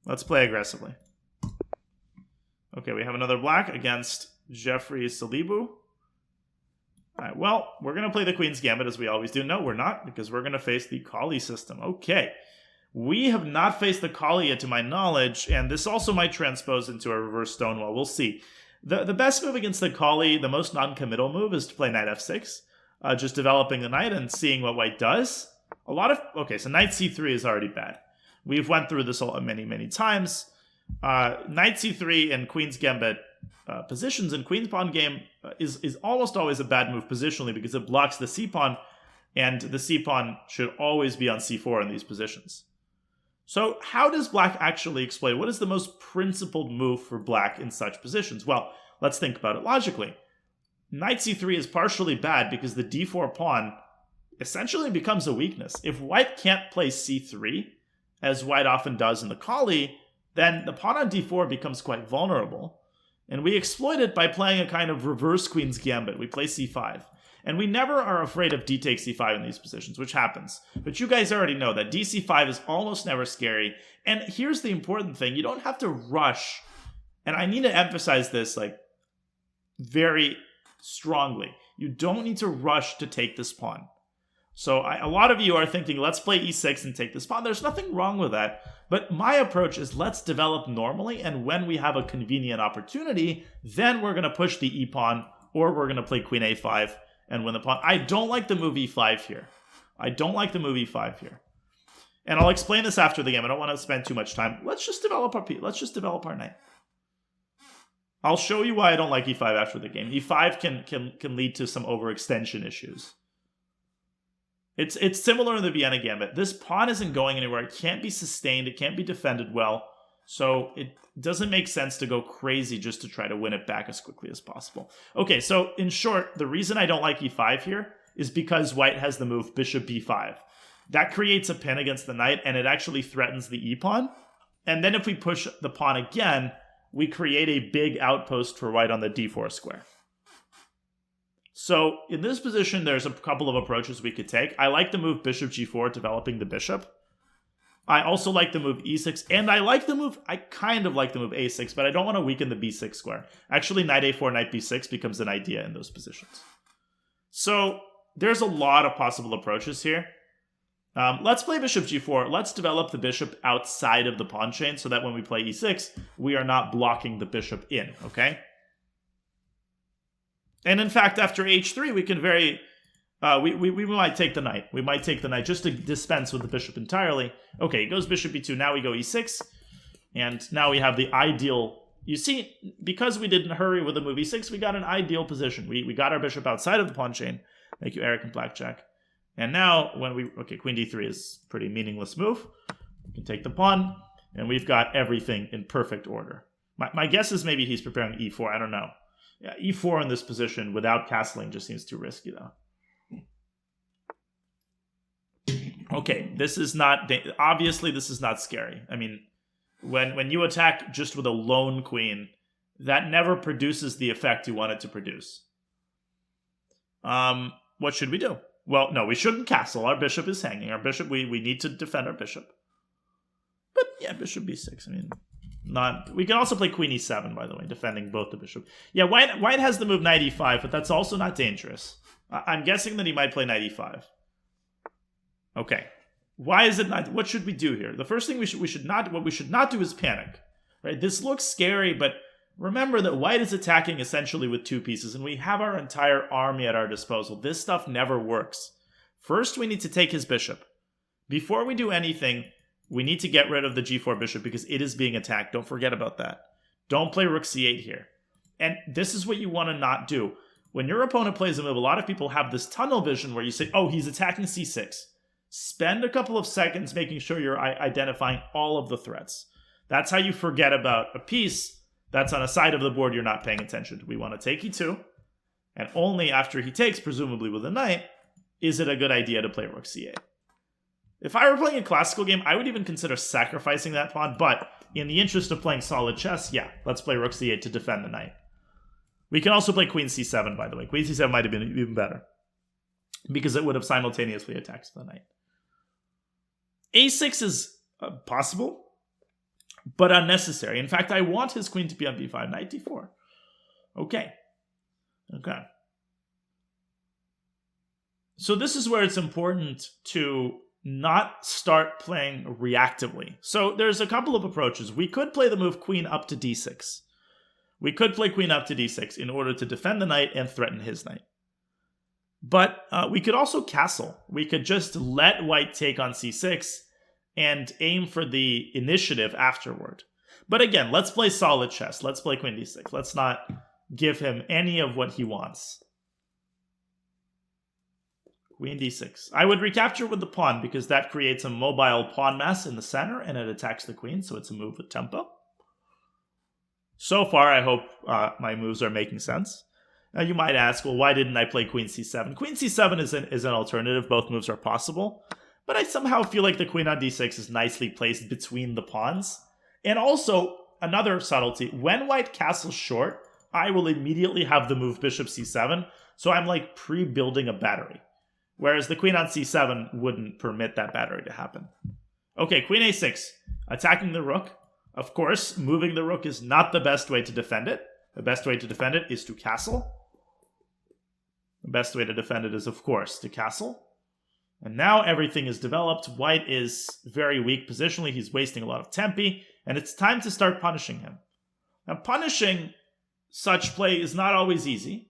Let's play aggressively. Okay, we have another black against Jeffrey Salibu. Alright, well, we're going to play the Queen's Gambit as we always do. No, we're not, because we're going to face the Colle system. Okay. We have not faced the Colle yet, to my knowledge, and this also might transpose into a reverse Stonewall. We'll see. The best move against the Colle, the most non-committal move, is to play knight f6. Just developing the knight and seeing what white does. Okay, so knight c3 is already bad. We've went through this many, many times. Knight c3 and Queen's Gambit positions in Queen's Pawn game is almost always a bad move positionally because it blocks the c-pawn, and the c-pawn should always be on c4 in these positions. So how does black actually exploit? What is the most principled move for black in such positions? Well, let's think about it logically. Knight c3 is partially bad because the d4 pawn essentially becomes a weakness. If white can't play c3, as white often does in the Colle, then the pawn on d4 becomes quite vulnerable. And we exploit it by playing a kind of reverse Queen's Gambit. We play c5. And we never are afraid of d takes c5 in these positions, which happens. But you guys already know that dc5 is almost never scary. And here's the important thing. You don't have to rush. And I need to emphasize this very strongly. You don't need to rush to take this pawn. So a lot of you are thinking, let's play e6 and take this pawn. There's nothing wrong with that. But my approach is let's develop normally. And when we have a convenient opportunity, then we're going to push the e-pawn, or we're going to play queen a5 and win the pawn. I don't like the move e5 here. And I'll explain this after the game. I don't want to spend too much time. Let's just develop our knight. I'll show you why I don't like e5 after the game. e5 can lead to some overextension issues. It's similar in the Vienna Gambit. This pawn isn't going anywhere. It can't be sustained. It can't be defended well. So it doesn't make sense to go crazy just to try to win it back as quickly as possible. Okay, so in short, the reason I don't like e5 here is because white has the move bishop b5. That creates a pin against the knight, and it actually threatens the e-pawn. And then if we push the pawn again, we create a big outpost for white on the d4 square. So in this position, there's a couple of approaches we could take. I like the move bishop g4, developing the bishop. I also like the move e6, and I kind of like the move a6, but I don't want to weaken the b6 square. Actually, knight a4, knight b6 becomes an idea in those positions. So there's a lot of possible approaches here. Let's play bishop g4. Let's develop the bishop outside of the pawn chain so that when we play e6, we are not blocking the bishop in, okay? And in fact, after h3, we can we might take the knight. We might take the knight just to dispense with the bishop entirely. Okay, it goes bishop b2. Now we go e6. And now we have the ideal... You see, because we didn't hurry with the move e6, we got an ideal position. We got our bishop outside of the pawn chain. Thank you, Eric and Blackjack. And now, okay, queen d3 is a pretty meaningless move. We can take the pawn, and we've got everything in perfect order. My guess is maybe he's preparing e4. I don't know. Yeah, e4 in this position without castling just seems too risky, though. Okay, this is not... Obviously, this is not scary. I mean, when you attack just with a lone queen, that never produces the effect you want it to produce. What should we do? Well, no, we shouldn't castle. Our bishop is hanging. Our bishop, we need to defend our bishop. But yeah, bishop b6. I mean, we can also play queen e7, by the way, defending both the bishop. Yeah, white has the move knight e5, but that's also not dangerous. I'm guessing that he might play knight e5. Okay. Why is it not? What should we do here? The first thing what we should not do is panic. Right? This looks scary, but remember that white is attacking essentially with two pieces, and we have our entire army at our disposal. This stuff never works. First, we need to take his bishop. Before we do anything, we need to get rid of the g4 bishop because it is being attacked. Don't forget about that. Don't play rook c8 here. And this is what you want to not do. When your opponent plays a move, a lot of people have this tunnel vision where you say, oh, he's attacking c6. Spend a couple of seconds making sure you're identifying all of the threats. That's how you forget about a piece that's on a side of the board you're not paying attention to. We want to take e2, and only after he takes, presumably with a knight, is it a good idea to play rook c8. If I were playing a classical game, I would even consider sacrificing that pawn, but in the interest of playing solid chess, yeah, let's play rook c8 to defend the knight. We can also play queen c7, by the way. Queen c7 might have been even better, because it would have simultaneously attacked the knight. a6 is possible. but unnecessary. In fact, I want his queen to be on b5, knight d4. Okay. Okay. So this is where it's important to not start playing reactively. So there's a couple of approaches. We could play the move queen up to d6. We could play queen up to d6 in order to defend the knight and threaten his knight. But we could also castle. We could just let white take on c6 and aim for the initiative afterward. But again, let's play solid chess. Let's play queen d6. Let's not give him any of what he wants. Queen d6. I would recapture with the pawn because that creates a mobile pawn mass in the center and it attacks the queen, so it's a move with tempo. So far, I hope my moves are making sense. Now you might ask, well, why didn't I play queen c7? Queen c7 is an alternative. Both moves are possible. But I somehow feel like the queen on d6 is nicely placed between the pawns. And also, another subtlety, when white castles short, I will immediately have the move bishop c7. So I'm like pre-building a battery. Whereas the queen on c7 wouldn't permit that battery to happen. Okay, queen a6, attacking the rook. Of course, moving the rook is not the best way to defend it. The best way to defend it is to castle. The best way to defend it is, of course, to castle. And now everything is developed. White is very weak positionally. He's wasting a lot of tempi. And it's time to start punishing him. Now, punishing such play is not always easy.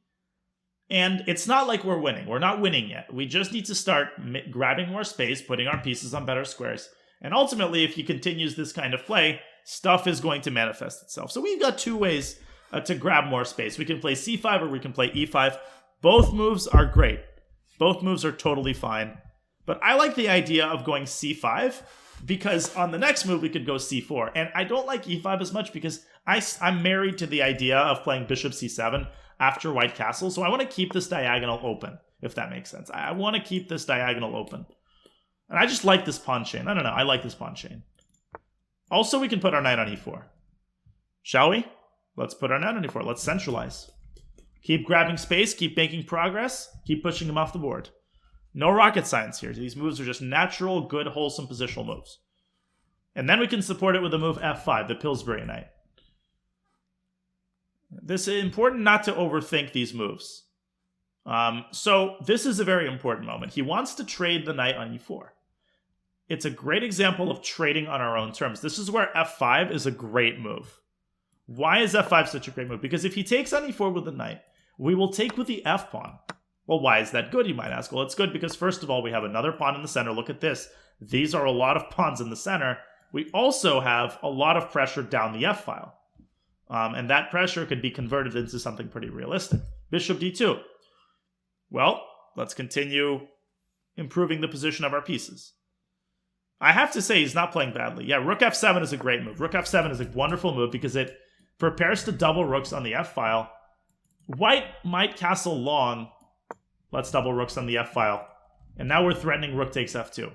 And it's not like we're winning. We're not winning yet. We just need to start grabbing more space, putting our pieces on better squares. And ultimately, if he continues this kind of play, stuff is going to manifest itself. So we've got two ways to grab more space. We can play c5 or we can play e5. Both moves are great. Both moves are totally fine. But I like the idea of going c5 because on the next move we could go c4. And I don't like e5 as much because I'm married to the idea of playing bishop c7 after white castle. So I want to keep this diagonal open, if that makes sense. I want to keep this diagonal open. And I just like this pawn chain. I don't know. I like this pawn chain. Also, we can put our knight on e4. Shall we? Let's put our knight on e4. Let's centralize. Keep grabbing space. Keep making progress. Keep pushing him off the board. No rocket science here. These moves are just natural, good, wholesome positional moves. And then we can support it with the move f5, the Pillsbury Knight. This is important not to overthink these moves. So this is a very important moment. He wants to trade the knight on e4. It's a great example of trading on our own terms. This is where f5 is a great move. Why is f5 such a great move? Because if he takes on e4 with the knight, we will take with the f-pawn. Well, why is that good, you might ask? Well, it's good because, first of all, we have another pawn in the center. Look at this. These are a lot of pawns in the center. We also have a lot of pressure down the f-file. And that pressure could be converted into something pretty realistic. Bishop d2. Well, let's continue improving the position of our pieces. I have to say he's not playing badly. Yeah, rook f7 is a great move. Rook f7 is a wonderful move because it prepares to double rooks on the f-file. White might castle long. Let's double rooks on the f-file. And now we're threatening rook takes f2.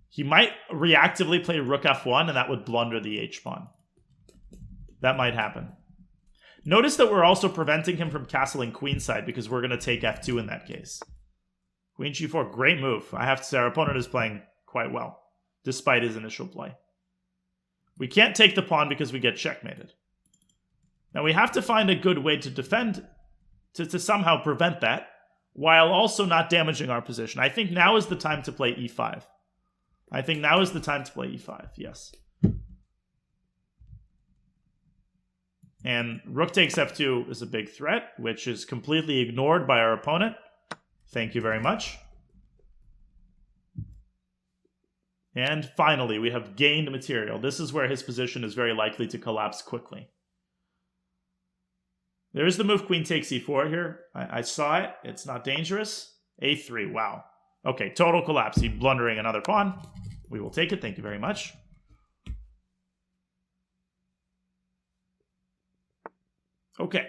He might reactively play rook f1, and that would blunder the h-pawn. That might happen. Notice that we're also preventing him from castling queenside because we're going to take f2 in that case. Queen g4, great move. I have to say our opponent is playing quite well, despite his initial play. We can't take the pawn because we get checkmated. Now we have to find a good way to defend, to somehow prevent that, while also not damaging our position. I think now is the time to play e5. I think now is the time to play e5, yes. And rook takes f2 is a big threat, which is completely ignored by our opponent. Thank you very much. And finally, we have gained material. This is where his position is very likely to collapse quickly. There is the move queen takes e4 here. I saw it. It's not dangerous. a3, wow. Okay, total collapse. He's blundering another pawn. We will take it. Thank you very much. Okay.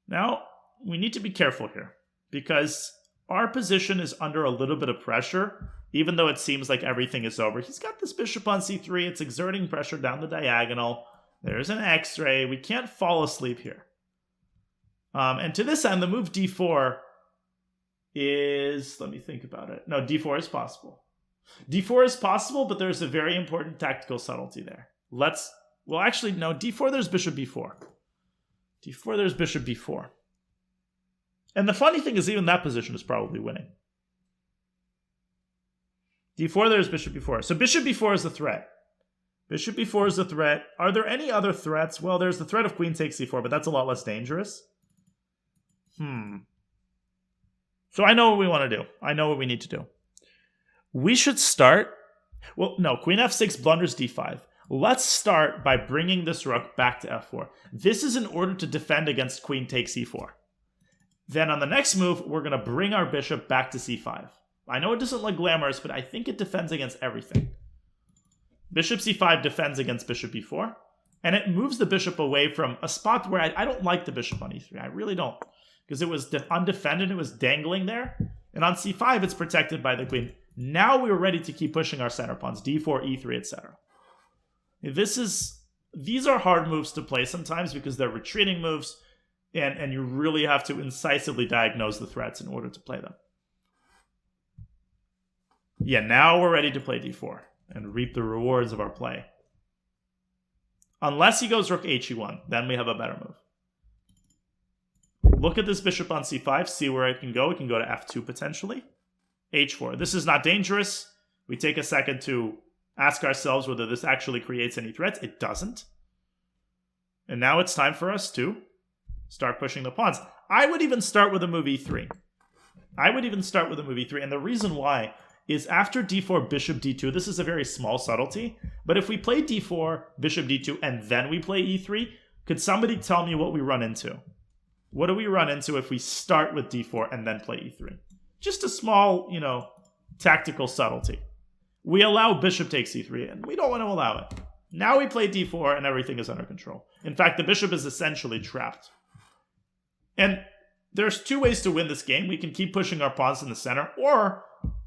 Now, we need to be careful here because our position is under a little bit of pressure, even though it seems like everything is over. He's got this bishop on c3. It's exerting pressure down the diagonal. There's an x-ray. We can't fall asleep here. And to this end, the move d4 is... Let me think about it. No, d4 is possible. d4 is possible, but there's a very important tactical subtlety there. Well, actually, no. D4, there's bishop b4. D4, there's bishop b4. And the funny thing is, even that position is probably winning. D4, there's bishop b4. So bishop b4 is the threat. Bishop b4 is the threat. Are there any other threats? Well, there's the threat of queen takes c4, but that's a lot less dangerous. So I know what we want to do. I know what we need to do. We should start... Well, no, queen f6 blunders d5. Let's start by bringing this rook back to f4. This is in order to defend against queen takes c4. Then on the next move, we're going to bring our bishop back to c5. I know it doesn't look glamorous, but I think it defends against everything. Bishop c5 defends against bishop b4, and it moves the bishop away from a spot where I don't like the bishop on e3. I really don't, because it was undefended, it was dangling there, and on c5 it's protected by the queen. Now we're ready to keep pushing our center pawns, d4, e3, etc. These are hard moves to play sometimes because they're retreating moves, and you really have to incisively diagnose the threats in order to play them. Yeah, now we're ready to play d4 and reap the rewards of our play. Unless he goes rook he1, then we have a better move. Look at this bishop on c5, see where it can go. It can go to f2 potentially. h4. This is not dangerous. We take a second to ask ourselves whether this actually creates any threats. It doesn't. And now it's time for us to start pushing the pawns. I would even start with a move e3. And the reason why is after d4, bishop d2, this is a very small subtlety, but if we play d4, bishop d2, and then we play e3, could somebody tell me what we run into? What do we run into if we start with d4 and then play e3? Just a small, tactical subtlety. We allow bishop takes e3, and we don't want to allow it. Now we play d4, and everything is under control. In fact, the bishop is essentially trapped. And there's two ways to win this game. We can keep pushing our pawns in the center, or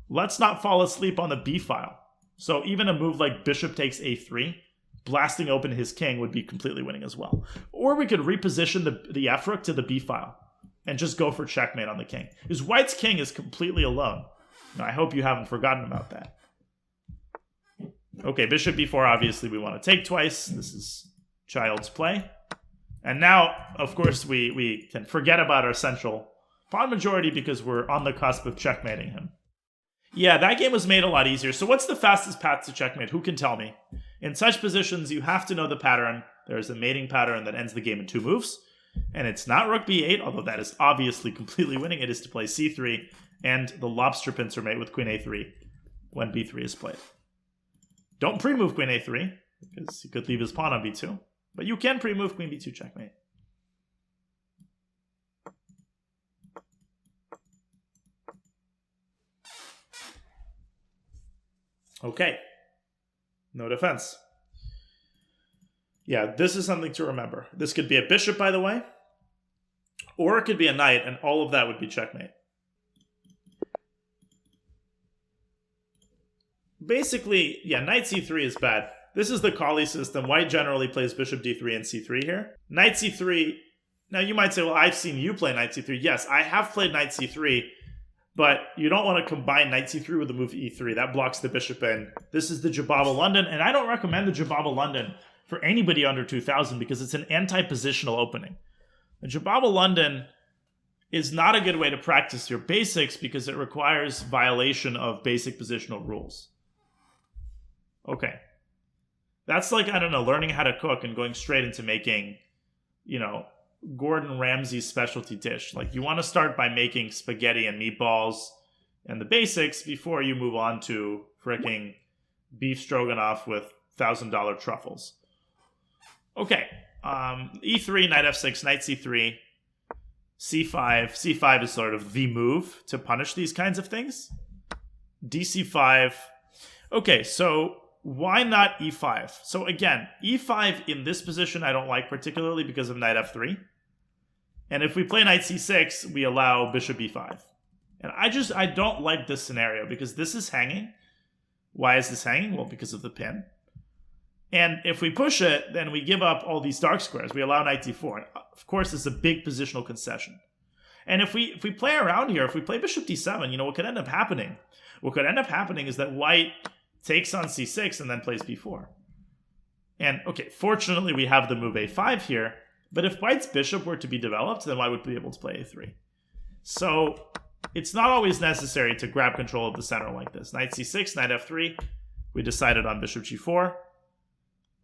let's not fall asleep on the b file. So even a move like bishop takes a3, blasting open his king would be completely winning as well. Or we could reposition the f rook to the b file and just go for checkmate on the king. Because white's king is completely alone. Now, I hope you haven't forgotten about that. Okay, bishop b4, obviously we want to take twice. This is child's play. And now, of course, we can forget about our central pawn majority because we're on the cusp of checkmating him. Yeah, that game was made a lot easier. So what's the fastest path to checkmate? Who can tell me? In such positions, you have to know the pattern. There's a mating pattern that ends the game in 2 moves. And it's not rook b8, although that is obviously completely winning. It is to play c3 and the lobster pincer mate with queen a3 when b3 is played. Don't pre-move queen a3, because he could leave his pawn on b2. But you can pre-move queen b2 checkmate. Okay. No defense. Yeah, this is something to remember. This could be a bishop, by the way. Or it could be a knight, and all of that would be checkmate. Basically, yeah, knight c3 is bad. This is the Colle system. White generally plays bishop d3 and c3 here. Knight c3, now you might say, well, I've seen you play knight c3. Yes, I have played knight c3, but you don't want to combine knight c3 with the move e3. That blocks the bishop in. This is the Jababa London, and I don't recommend the Jababa London for anybody under 2000 because it's an anti-positional opening. The Jababa London is not a good way to practice your basics because it requires violation of basic positional rules. Okay. That's like, I don't know, learning how to cook and going straight into making, Gordon Ramsay's specialty dish. Like, you want to start by making spaghetti and meatballs and the basics before you move on to fricking beef stroganoff with $1,000 truffles. Okay. E3, knight f6, knight c3, c5. c5 is sort of the move to punish these kinds of things. dc5. Okay, so why not e5? So again, e5 in this position I don't like particularly because of knight f3. And if we play knight c6, we allow bishop e5. And I don't like this scenario because this is hanging. Why is this hanging? Well, because of the pin. And if we push it, then we give up all these dark squares. We allow knight d4. And of course, it's a big positional concession. And if we play around here, if we play bishop d7, what could end up happening? What could end up happening is that white takes on c6 and then plays b4. And, okay, fortunately we have the move a5 here, but if white's bishop were to be developed, then white would be able to play a3. So it's not always necessary to grab control of the center like this. Knight c6, knight f3. We decided on bishop g4.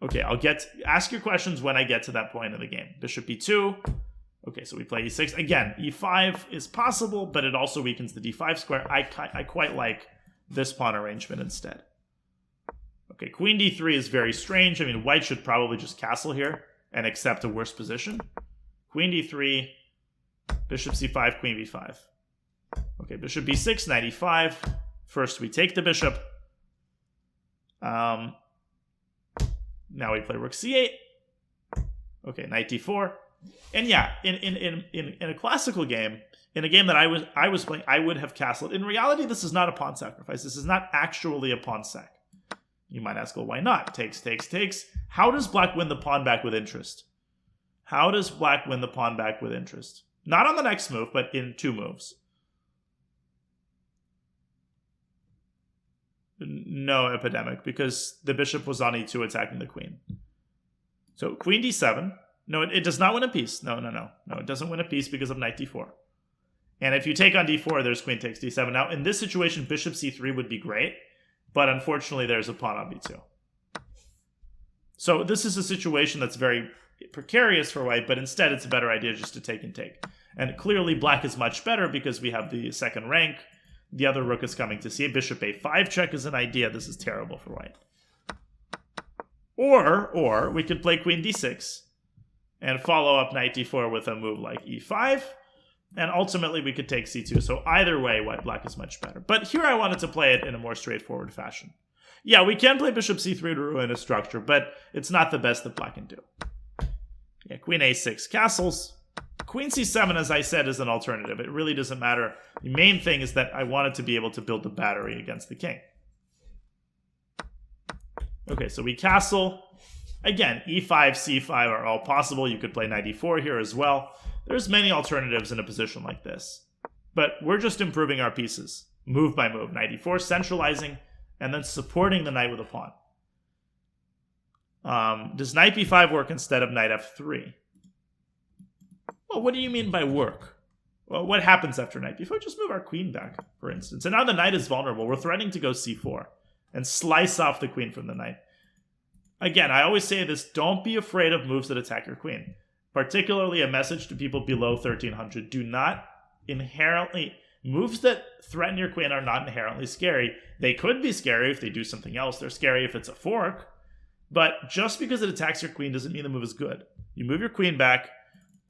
Okay, ask your questions when I get to that point in the game. Bishop e2. Okay, so we play e6. Again, e5 is possible, but it also weakens the d5 square. I quite like this pawn arrangement instead. Okay, queen d3 is very strange. I mean, white should probably just castle here and accept a worse position. Queen d3, bishop c5, queen b5. Okay, bishop b6, knight e5. First we take the bishop. Now we play rook c8. Okay, knight d4. And yeah, in a classical game, in a game that I was playing, I would have castled. In reality, this is not a pawn sacrifice. This is not actually a pawn sack. You might ask, well, why not? Takes, takes, takes. How does black win the pawn back with interest? How does black win the pawn back with interest? Not on the next move, but in 2 moves. No, epidemic, because the bishop was on e2 attacking the queen. So queen d7. No, it does not win a piece. No, it doesn't win a piece because of knight d4. And if you take on d4, there's queen takes d7. Now, in this situation, bishop c3 would be great, but unfortunately, there's a pawn on b2. So this is a situation that's very precarious for white, but instead it's a better idea just to take and take. And clearly, black is much better because we have the second rank. The other rook is coming to c8. Bishop a5 check is an idea. This is terrible for white. Or we could play queen d6 and follow up knight d4 with a move like e5. And ultimately, we could take c2. So either way, white-black is much better. But here I wanted to play it in a more straightforward fashion. Yeah, we can play bishop c3 to ruin a structure, but it's not the best that black can do. Yeah, queen a6 castles. Queen c7, as I said, is an alternative. It really doesn't matter. The main thing is that I wanted to be able to build the battery against the king. Okay, so we castle. Again, e5, c5 are all possible. You could play knight e4 here as well. There's many alternatives in a position like this. But we're just improving our pieces, move by move. Knight e4, centralizing, and then supporting the knight with a pawn. Does knight b5 work instead of knight f3? Well, what do you mean by work? Well, what happens after knight b4? Just move our queen back, for instance. And now the knight is vulnerable. We're threatening to go c4 and slice off the queen from the knight. Again, I always say this, don't be afraid of moves that attack your queen. Particularly a message to people below 1300. Do not inherently... Moves that threaten your queen are not inherently scary. They could be scary if they do something else. They're scary if it's a fork. But just because it attacks your queen doesn't mean the move is good. You move your queen back,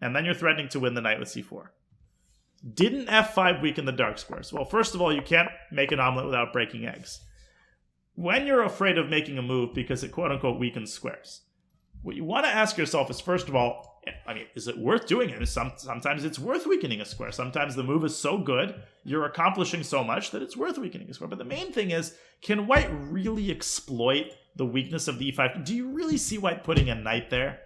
and then you're threatening to win the knight with c4. Didn't f5 weaken the dark squares? Well, first of all, you can't make an omelet without breaking eggs. When you're afraid of making a move because it quote-unquote weakens squares, what you want to ask yourself is, first of all, I mean, is it worth doing it? Sometimes it's worth weakening a square. Sometimes the move is so good, you're accomplishing so much that it's worth weakening a square. But the main thing is, can white really exploit the weakness of the e5? Do you really see white putting a knight there?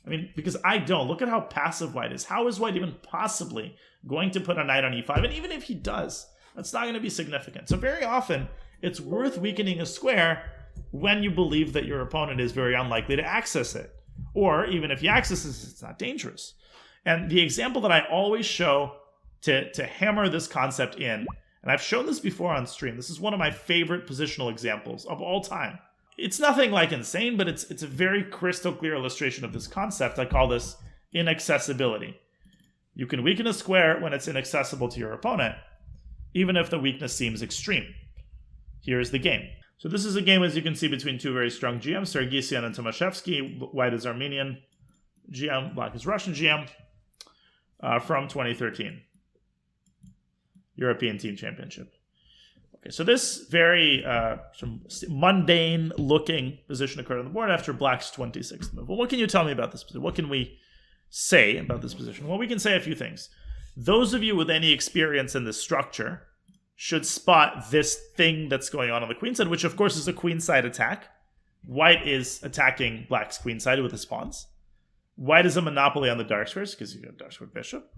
I mean, because I don't. Look at how passive white is. How is white even possibly going to put a knight on e5? And even if he does, that's not going to be significant. So very often, it's worth weakening a square when you believe that your opponent is very unlikely to access it. Or even if he accesses it, it's not dangerous. And the example that I always show to hammer this concept in, and I've shown this before on stream, this is one of my favorite positional examples of all time. It's nothing like insane, but it's a very crystal clear illustration of this concept. I call this inaccessibility. You can weaken a square when it's inaccessible to your opponent, even if the weakness seems extreme. Here's the game. So this is a game, as you can see, between two very strong GMs, Sargsyan and Tomaszewski. White is Armenian GM, black is Russian GM, from 2013. European Team Championship. Okay, so this very mundane-looking position occurred on the board after black's 26th move. Well, what can you tell me about this position? What can we say about this position? Well, we can say a few things. Those of you with any experience in this structure should spot this thing that's going on the queen side, which of course is a queenside attack. White is attacking black's queenside with his pawns. White is a monopoly on the dark squares because you have dark square bishop.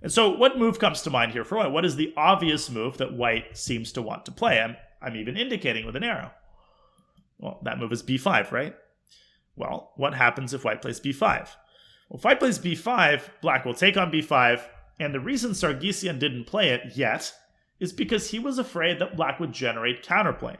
And so what move comes to mind here for white? What is the obvious move that white seems to want to play? I'm even indicating with an arrow. Well, that move is b5, right? Well, what happens if white plays b5? Well, if white plays b5, black will take on b5, and the reason Sargsyan didn't play it yet is because he was afraid that black would generate counterplay.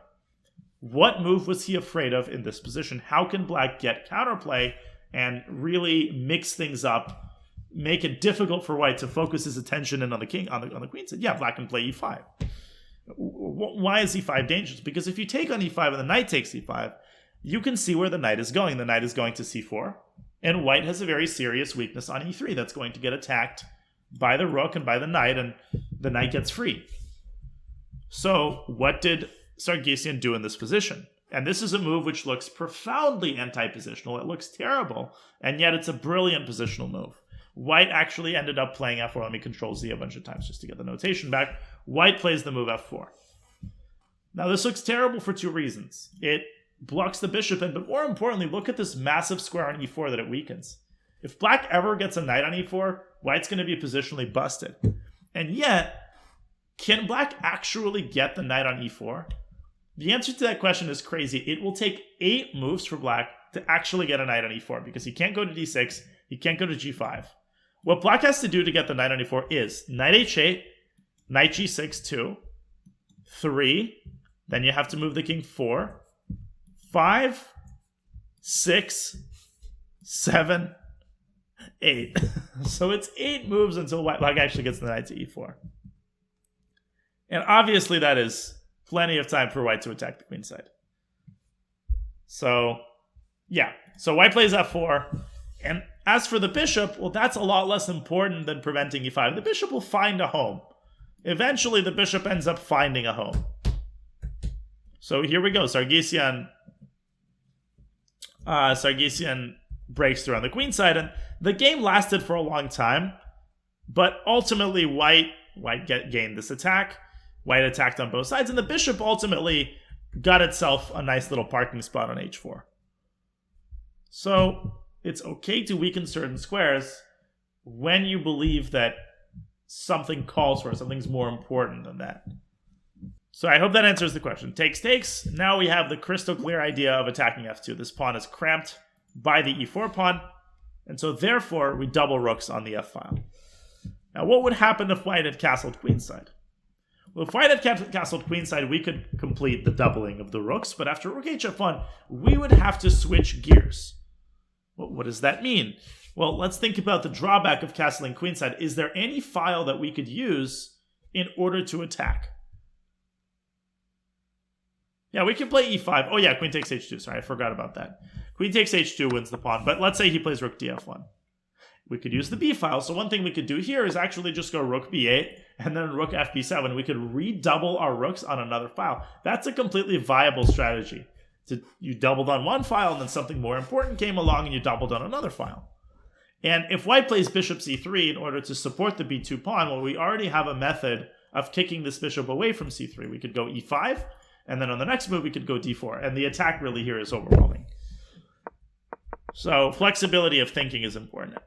What move was he afraid of in this position? How can black get counterplay and really mix things up, make it difficult for white to focus his attention in on the king, on the queen side? Yeah, black can play e5. Why is e5 dangerous? Because if you take on e5 and the knight takes e5, you can see where the knight is going. The knight is going to c4, and white has a very serious weakness on e3 that's going to get attacked by the rook and by the knight, and the knight gets free. So what did Sargsyan do in this position? And this is a move which looks profoundly anti-positional. It looks terrible, and yet it's a brilliant positional move. White actually ended up playing f4. Let me control Z a bunch of times just to get the notation back. White plays the move f4. Now this looks terrible for two reasons. It blocks the bishop in, but more importantly, look at this massive square on e4 that it weakens. If black ever gets a knight on e4, white's going to be positionally busted. And yet, can black actually get the knight on e4? The answer to that question is crazy. It will take 8 moves for black to actually get a knight on e4 because he can't go to d6, he can't go to g5. What black has to do to get the knight on e4 is knight h8, knight g6, 2, 3, then you have to move the king 4, 5, 6, 7, 8. So it's 8 moves until black actually gets the knight to e4. And obviously that is plenty of time for white to attack the queen side. So, yeah. So white plays f4. And as for the bishop, well, that's a lot less important than preventing e5. The bishop will find a home. Eventually, the bishop ends up finding a home. So here we go. Sargsyan breaks through on the queen side. And the game lasted for a long time. But ultimately, white gained this attack. White attacked on both sides, and the bishop ultimately got itself a nice little parking spot on h4. So it's okay to weaken certain squares when you believe that something calls for it, something's more important than that. So I hope that answers the question. Takes, takes. Now we have the crystal clear idea of attacking f2. This pawn is cramped by the e4 pawn, and so therefore we double rooks on the f file. Now what would happen if white had castled queenside? Well, if white had castled queenside, we could complete the doubling of the rooks, but after rook hf1, we would have to switch gears. Well, what does that mean? Well, let's think about the drawback of castling queenside. Is there any file that we could use in order to attack? Yeah, we can play e5. Oh yeah, queen takes h2. Sorry, I forgot about that. Queen takes h2 wins the pawn, but let's say he plays rook df1. We could use the b file. So one thing we could do here is actually just go rook b8 and then rook fb7. We could redouble our rooks on another file. That's a completely viable strategy. You doubled on one file and then something more important came along and you doubled on another file. And if white plays bishop c3 in order to support the b2 pawn, well, we already have a method of kicking this bishop away from c3. We could go e5, and then on the next move we could go d4. And the attack really here is overwhelming. So flexibility of thinking is important.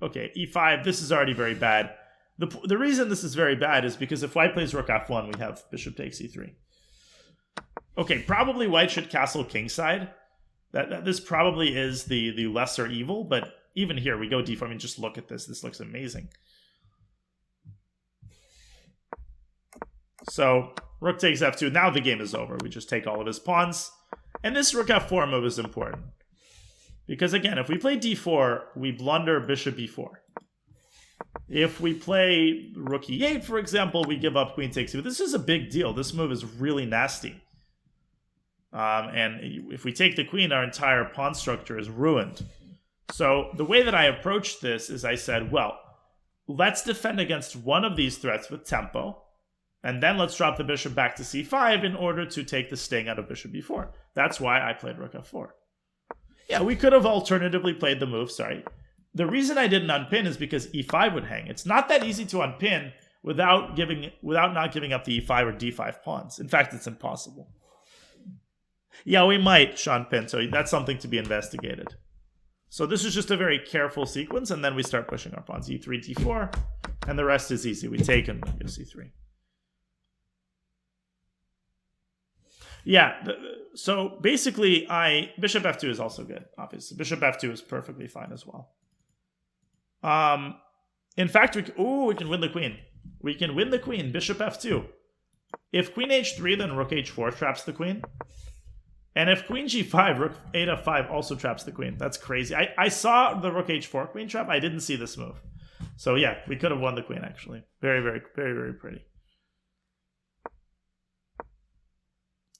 Okay, e5, this is already very bad. The reason this is very bad is because if white plays rook f1, we have bishop takes e3. Okay, probably white should castle kingside. This probably is the lesser evil, but even here we go d4. I mean, just look at this. This looks amazing. So rook takes f2. Now the game is over. We just take all of his pawns. And this rook f4 move is important. Because again, if we play d4, we blunder bishop e4. If we play rook e8, for example, we give up queen takes e4. This is a big deal. This move is really nasty. And if we take the queen, our entire pawn structure is ruined. So the way that I approached this is I said, well, let's defend against one of these threats with tempo. And then let's drop the bishop back to c5 in order to take the sting out of bishop e4. That's why I played rook f4. Yeah, we could have alternatively played the move, sorry. The reason I didn't unpin is because e5 would hang. It's not that easy to unpin without not giving up the e5 or d5 pawns. In fact, it's impossible. Yeah, we might Sean pin, so that's something to be investigated. So this is just a very careful sequence, and then we start pushing our pawns. e3, d4, and the rest is easy. We take and go c3. Yeah, so basically, bishop f2 is also good, obviously. Bishop f2 is perfectly fine as well. In fact, we can win the queen. We can win the queen, bishop f2. If queen h3, then rook h4 traps the queen. And if queen g5, rook 8f5 also traps the queen. That's crazy. I saw the rook h4 queen trap. I didn't see this move. So yeah, we could have won the queen, actually. Very, very, very, very pretty.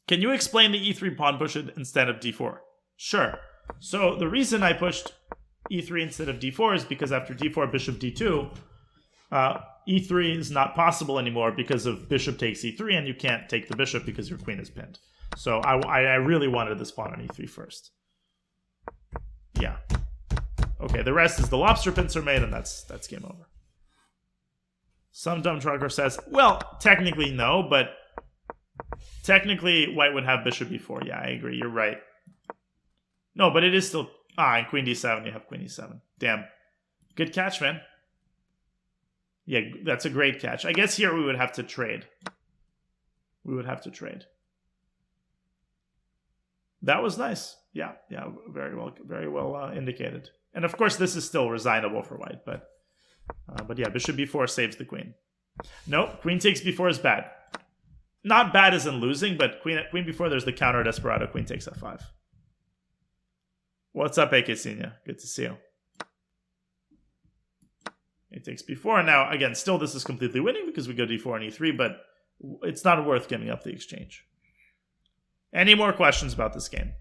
Can you explain the e3 pawn push instead of d4? Sure. So the reason I pushed e3 instead of d4 is because after d4, bishop d2, e3 is not possible anymore because of bishop takes e3, and you can't take the bishop because your queen is pinned. So I really wanted this pawn on e3 first. Yeah. Okay, the rest is the lobster pincer made, and that's game over. Some dumb trucker says, well, technically no, but technically white would have bishop e4. Yeah, I agree. You're right. No, but it is still... and queen d7. You have queen e7. Damn. Good catch, man. Yeah, that's a great catch. I guess here we would have to trade. We would have to trade. That was nice. Yeah, very well indicated. And of course, this is still resignable for white, but yeah, bishop b4 saves the queen. Nope, queen takes b4 is bad. Not bad as in losing, but queen b4, there's the counter desperado, queen takes f5. What's up, AKCinia? Good to see you. It takes b4, and now, again, still this is completely winning because we go d4 and e3, but it's not worth giving up the exchange. Any more questions about this game?